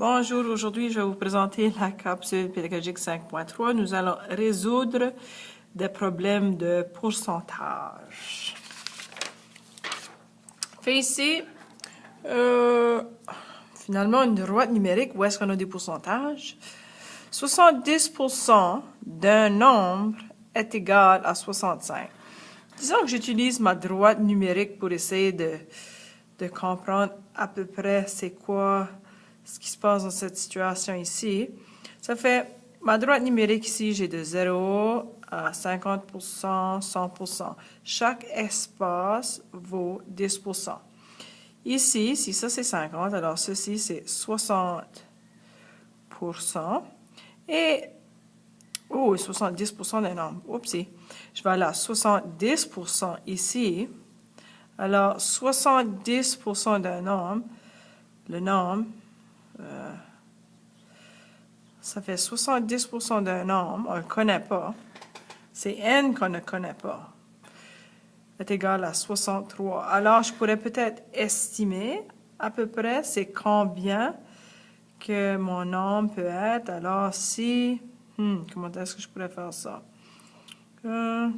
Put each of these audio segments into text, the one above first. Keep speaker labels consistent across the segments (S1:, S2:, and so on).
S1: Bonjour, aujourd'hui je vais vous présenter la capsule pédagogique 5.3. Nous allons résoudre des problèmes de pourcentage. Fait ici, finalement une droite numérique où est-ce qu'on a des pourcentages. 70% d'un nombre est égal à 65. Disons que j'utilise ma droite numérique pour essayer de comprendre à peu près c'est quoi ce qui se passe dans cette situation ici. Ça fait, ma droite numérique ici, j'ai de 0 à 50%, 100%. Chaque espace vaut 10%. Ici, si ça c'est 50, alors ceci c'est 60%. Et, 70% d'un nombre. Oupsie. Je vais aller à 70% ici. Alors, 70% d'un nombre, le nombre, ça fait 70% d'un nombre, on ne le connaît pas. C'est n qu'on ne connaît pas. Est égal à 63. Alors, je pourrais peut-être estimer à peu près c'est combien que mon nombre peut être. Alors, si... comment est-ce que je pourrais faire ça? 1,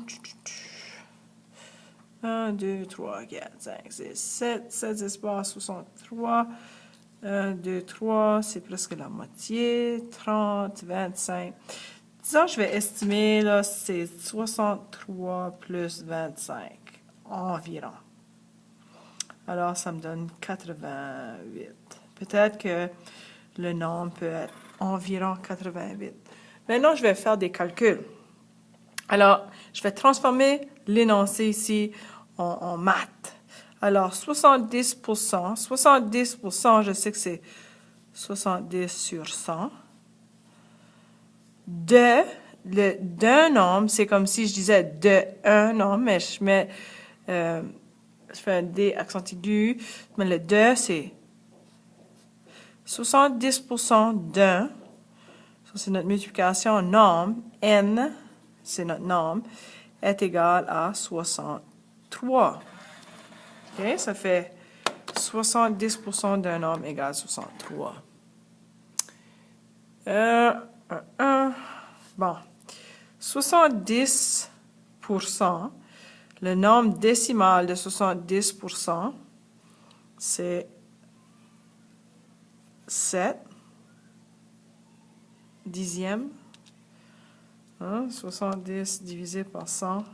S1: 2, 3, 4, 5, 6, 7. 7 espaces, 63. 1, 2, 3, c'est presque la moitié. 30, 25. Disons, je vais estimer, là, c'est 63 plus 25, environ. Alors, ça me donne 88. Peut-être que le nombre peut être environ 88. Maintenant, je vais faire des calculs. Alors, je vais transformer l'énoncé ici en maths. Alors, 70%, je sais que c'est 70 sur 100. D'un nombre, c'est comme si je disais de un nombre, mais je fais un D accent aigu, mais le de, c'est 70% d'un, ça c'est notre multiplication nombre, n, c'est notre nombre, est égal à 63. OK, ça fait 70% d'un nombre égale 63. Bon, 70%, le nombre décimal de 70%, c'est 7 dixièmes. 70 divisé par 100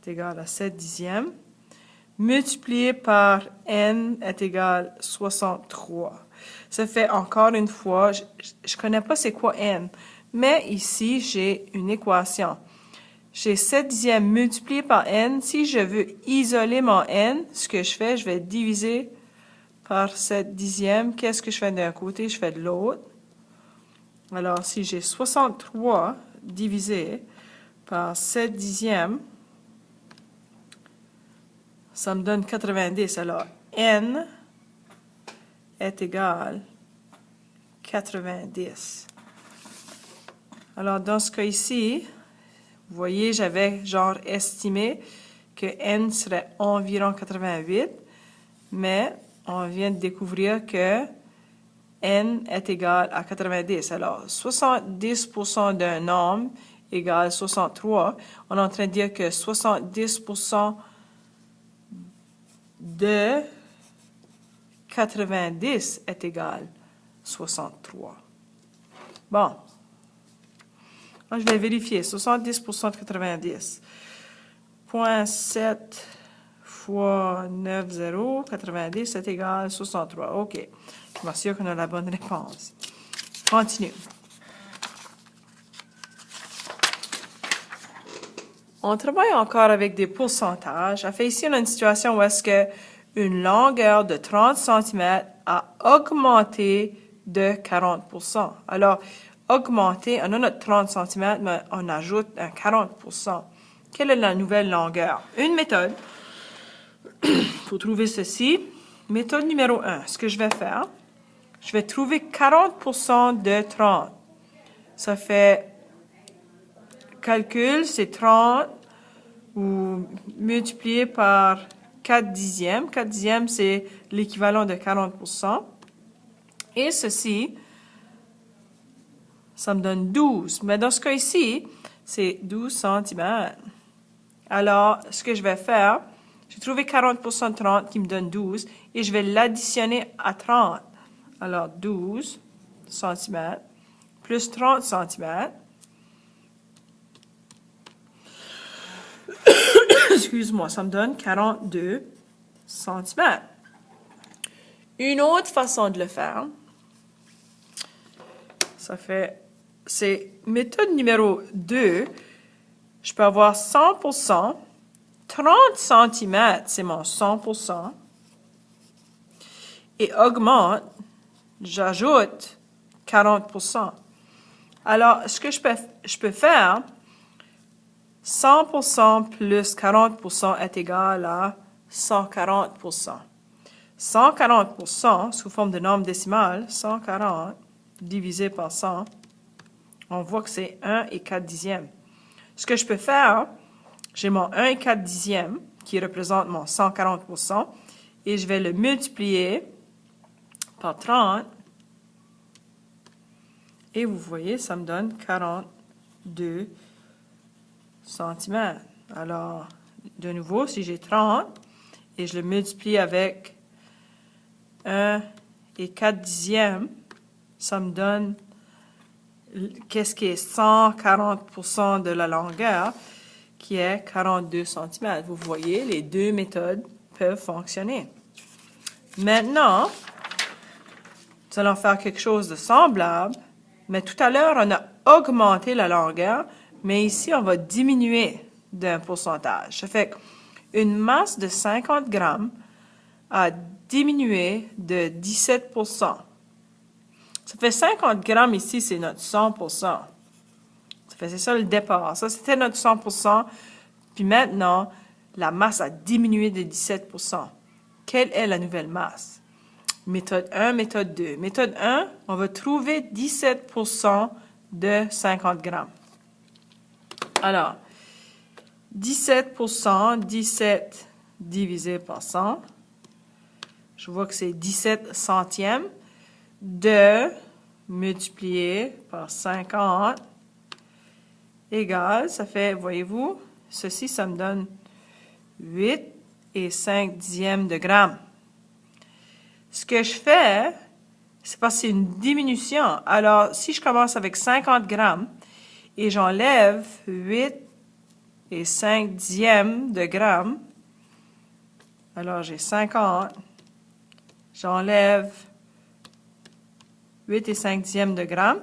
S1: est égal à 7 dixièmes. Multiplié par n est égal à 63. Ça fait encore une fois, je ne connais pas c'est quoi n, mais ici j'ai une équation. J'ai 7 dixièmes multiplié par n. Si je veux isoler mon n, ce que je fais, je vais diviser par 7 dixièmes. Qu'est-ce que je fais d'un côté? Je fais de l'autre. Alors, si j'ai 63 divisé par 7 dixièmes, ça me donne 90. Alors, n est égal à 90. Alors, dans ce cas ici, vous voyez, j'avais genre estimé que n serait environ 88, mais on vient de découvrir que n est égal à 90. Alors, 70% d'un nombre égale 63. On est en train de dire que 70% de 90 est égal à 63. Bon. Je vais vérifier. 70% de 90. 0.7 fois 90, 90, c'est égal à 63. OK. Je m'assure qu'on a la bonne réponse. Continue. On travaille encore avec des pourcentages. En fait, ici, on a une situation où est-ce que une longueur de 30 cm a augmenté de 40%. Alors, augmenter, on a notre 30 cm, mais on ajoute un 40%. Quelle est la nouvelle longueur? Une méthode pour trouver ceci. Méthode numéro 1. Ce que je vais faire, je vais trouver 40% de 30. Ça fait, calcul, c'est 30 ou multiplié par 4 dixièmes. 4 dixièmes, c'est l'équivalent de 40%. Et ceci, ça me donne 12. Mais dans ce cas ici, c'est 12 centimètres. Alors, ce que je vais faire, j'ai trouvé 40% de 30 qui me donne 12 et je vais l'additionner à 30. Alors, 12 centimètres plus 30 centimètres. Excuse-moi, ça me donne 42 centimètres. Une autre façon de le faire, c'est méthode numéro 2. Je peux avoir 100%, 30 cm, c'est mon 100%, et augmente, j'ajoute 40%. Alors, ce que je peux faire, 100% plus 40% est égal à 140%. 140% sous forme de nombre décimal, 140 divisé par 100, on voit que c'est 1 et 4 dixièmes. Ce que je peux faire, j'ai mon 1 et 4 dixièmes qui représente mon 140% et je vais le multiplier par 30 et vous voyez, ça me donne 42 cm. Alors, de nouveau, si j'ai 30 et je le multiplie avec 1 et 4 dixièmes, ça me donne qu'est-ce qui est 140% de la longueur, qui est 42 cm. Vous voyez, les deux méthodes peuvent fonctionner. Maintenant, nous allons faire quelque chose de semblable, mais tout à l'heure, on a augmenté la longueur, mais ici, on va diminuer d'un pourcentage. Ça fait qu'une masse de 50 grammes a diminué de 17%. Ça fait 50 grammes ici, c'est notre 100%. C'est ça le départ. Ça, c'était notre 100%. Puis maintenant, la masse a diminué de 17%. Quelle est la nouvelle masse? Méthode 1, méthode 2. Méthode 1, on va trouver 17% de 50 grammes. Alors, 17%, 17 divisé par 100. Je vois que c'est 17 centièmes de multiplié par 50 égale, ça fait, voyez-vous, ceci, ça me donne 8 et 5 dixièmes de gramme. Ce que je fais, c'est parce que c'est une diminution. Alors, si je commence avec 50 grammes et j'enlève 8 et 5 dixièmes de gramme, alors j'ai 50, j'enlève 8 et 5 dixièmes de gramme,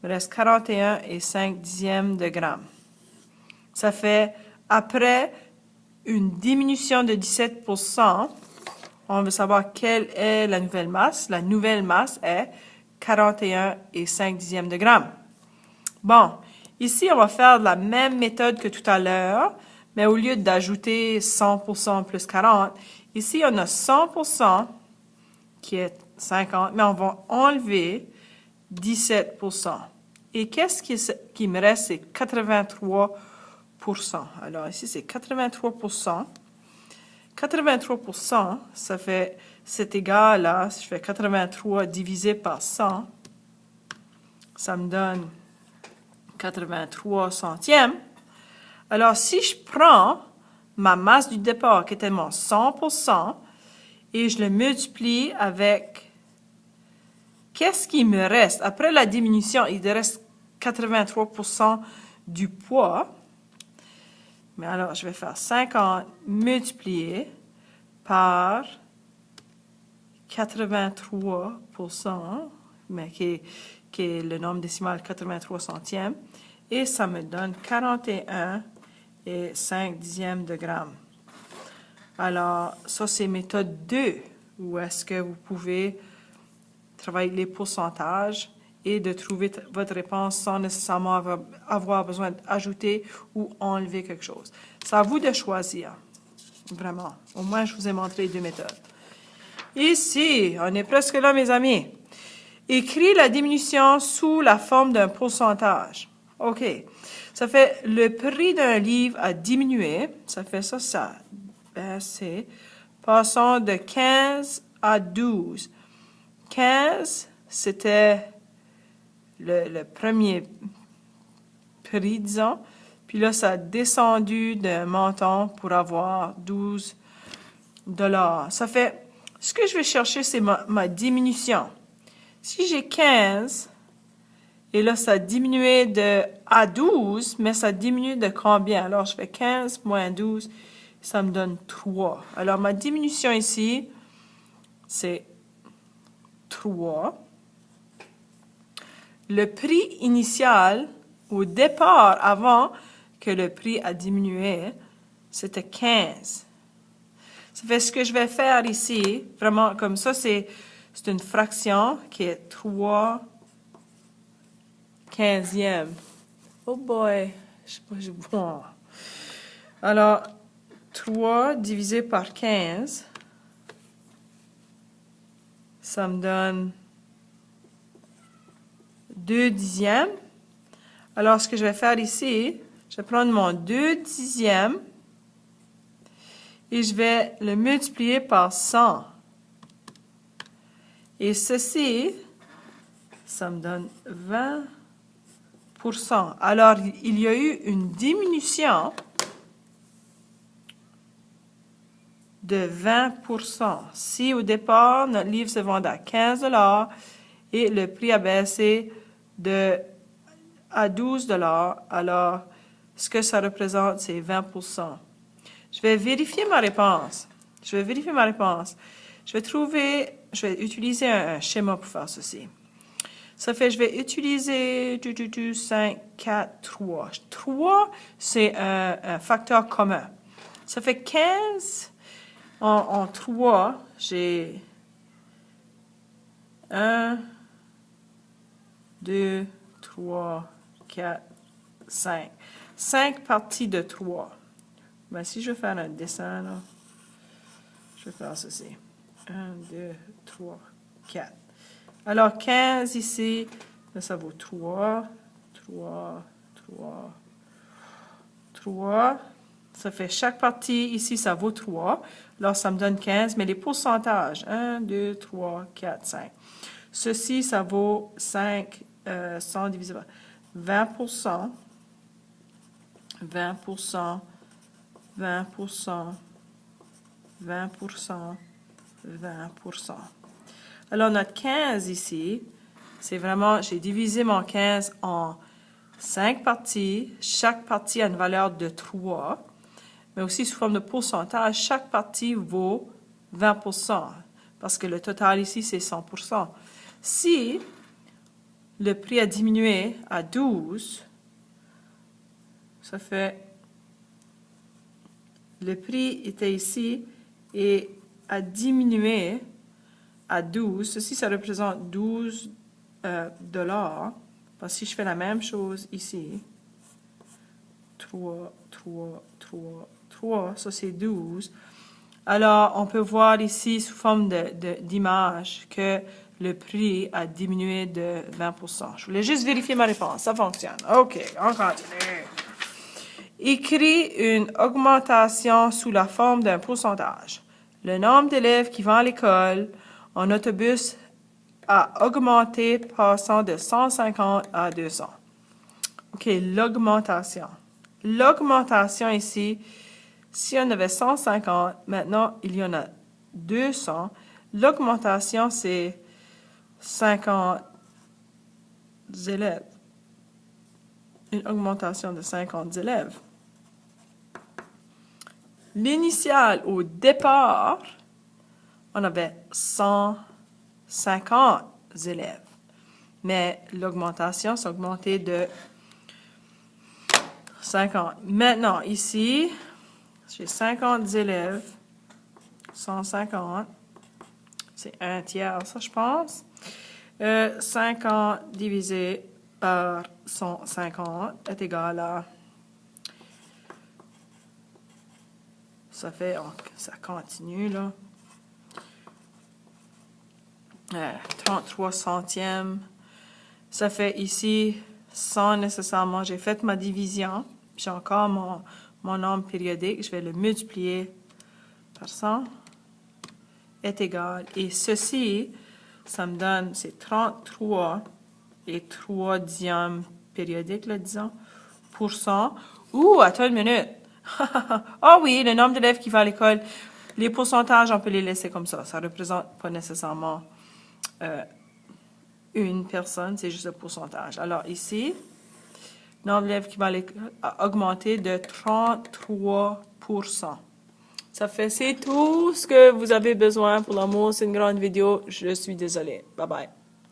S1: il me reste 41 et 5 dixièmes de gramme. Ça fait, après une diminution de 17%, on veut savoir quelle est la nouvelle masse. La nouvelle masse est 41 et 5 dixièmes de gramme. Bon, ici, on va faire la même méthode que tout à l'heure, mais au lieu d'ajouter 100% plus 40, ici, on a 100% qui est 50, mais on va enlever 17%. Et qu'est-ce qui me reste? C'est 83%. Alors ici, c'est 83%. 83%, ça fait, c'est égal à, si je fais 83 divisé par 100, ça me donne 83 centièmes. Alors, si je prends ma masse du départ, qui était mon 100%, et je le multiplie avec, qu'est-ce qui me reste? Après la diminution, il reste 83% du poids. Mais alors, je vais faire 50 multiplié par 83%, mais qui est le nombre décimal 83 centièmes, et ça me donne 41 et 5 dixièmes de gramme. Alors, ça, c'est méthode 2, où est-ce que vous pouvez travailler les pourcentages et de trouver votre réponse sans nécessairement avoir besoin d'ajouter ou enlever quelque chose. C'est à vous de choisir, vraiment. Au moins, je vous ai montré les deux méthodes. Ici, on est presque là, mes amis. Écris la diminution sous la forme d'un pourcentage. OK. Ça fait le prix d'un livre a diminué. Ça fait ça. Ben, c'est passant de 15 à 12. 15, c'était le premier prix, disons. Puis là, ça a descendu d'un montant pour avoir 12 $. Ça fait, ce que je vais chercher, c'est ma diminution. Si j'ai 15, et là, ça a diminué à 12, mais ça diminue de combien? Alors, je fais 15 moins 12, ça me donne 3. Alors, ma diminution ici, c'est 3. Le prix initial, au départ, avant que le prix a diminué, c'était 15. Ça fait ce que je vais faire ici, vraiment comme ça, c'est une fraction qui est 3 quinzièmes. Oh boy, je sais pas, je vois. Alors, 3 divisé par 15, ça me donne 2 dixièmes. Alors, ce que je vais faire ici, je vais prendre mon 2 dixièmes et je vais le multiplier par 100. Et ceci, ça me donne 20%. Alors, il y a eu une diminution de 20%. Si au départ, notre livre se vendait à 15 $ et le prix a baissé à 12 $, alors ce que ça représente, c'est 20%. Je vais vérifier ma réponse. Je vais utiliser un schéma pour faire ceci. Ça fait, je vais utiliser 5, 4, 3. 3, c'est un facteur commun. Ça fait 15. En 3, j'ai 1, 2, 3, 4, 5. 5 parties de 3. Ben, si je veux faire un dessin, là, je vais faire ceci. 1, 2, 3, 4. Alors, 15 ici, ça vaut 3, 3, 3, 3. Ça fait chaque partie ici, ça vaut 3. Alors, ça me donne 15, mais les pourcentages, 1, 2, 3, 4, 5. Ceci, ça vaut 5, 100 divisé par 20%, 20%, 20%, 20%, 20%. Alors, notre 15 ici, c'est vraiment, j'ai divisé mon 15 en 5 parties. Chaque partie a une valeur de 3. Mais aussi sous forme de pourcentage, chaque partie vaut 20%, parce que le total ici, c'est 100%. Si le prix a diminué à 12, ça fait, le prix était ici et a diminué à 12. Ceci, ça représente 12 $. Parce que si je fais la même chose ici, 3, 3, 3, 3, ça c'est 12. Alors, on peut voir ici, sous forme d'image, que le prix a diminué de 20%. Je voulais juste vérifier ma réponse. Ça fonctionne. OK, on continue. Écris une augmentation sous la forme d'un pourcentage. Le nombre d'élèves qui vont à l'école en autobus a augmenté, passant de 150 à 200. OK, l'augmentation. L'augmentation ici, si on avait 150, maintenant il y en a 200. L'augmentation, c'est 50 élèves. Une augmentation de 50 élèves. L'initial, au départ, on avait 150 élèves. Mais l'augmentation s'est augmentée de 50. Maintenant, ici, j'ai 50 élèves. 150. C'est un tiers, ça, je pense. 50 divisé par 150 est égal à... Ça fait... ça continue, là. 33 centièmes. Ça fait ici 100 nécessairement. J'ai fait ma division. J'ai encore mon nombre périodique. Je vais le multiplier par 100 est égal. Et ceci, Ça me donne, c'est 33 et 3 dixièmes périodiques, là, disons, %. Ouh, attends une minute. Ah oui, le nombre d'élèves qui va à l'école. Les pourcentages, on peut les laisser comme ça. Ça ne représente pas nécessairement une personne, c'est juste le pourcentage. Alors ici, le nombre d'élèves qui va à l'école a augmenté de 33%. Ça fait, c'est tout ce que vous avez besoin pour l'amour. C'est une grande vidéo. Je suis désolée. Bye bye.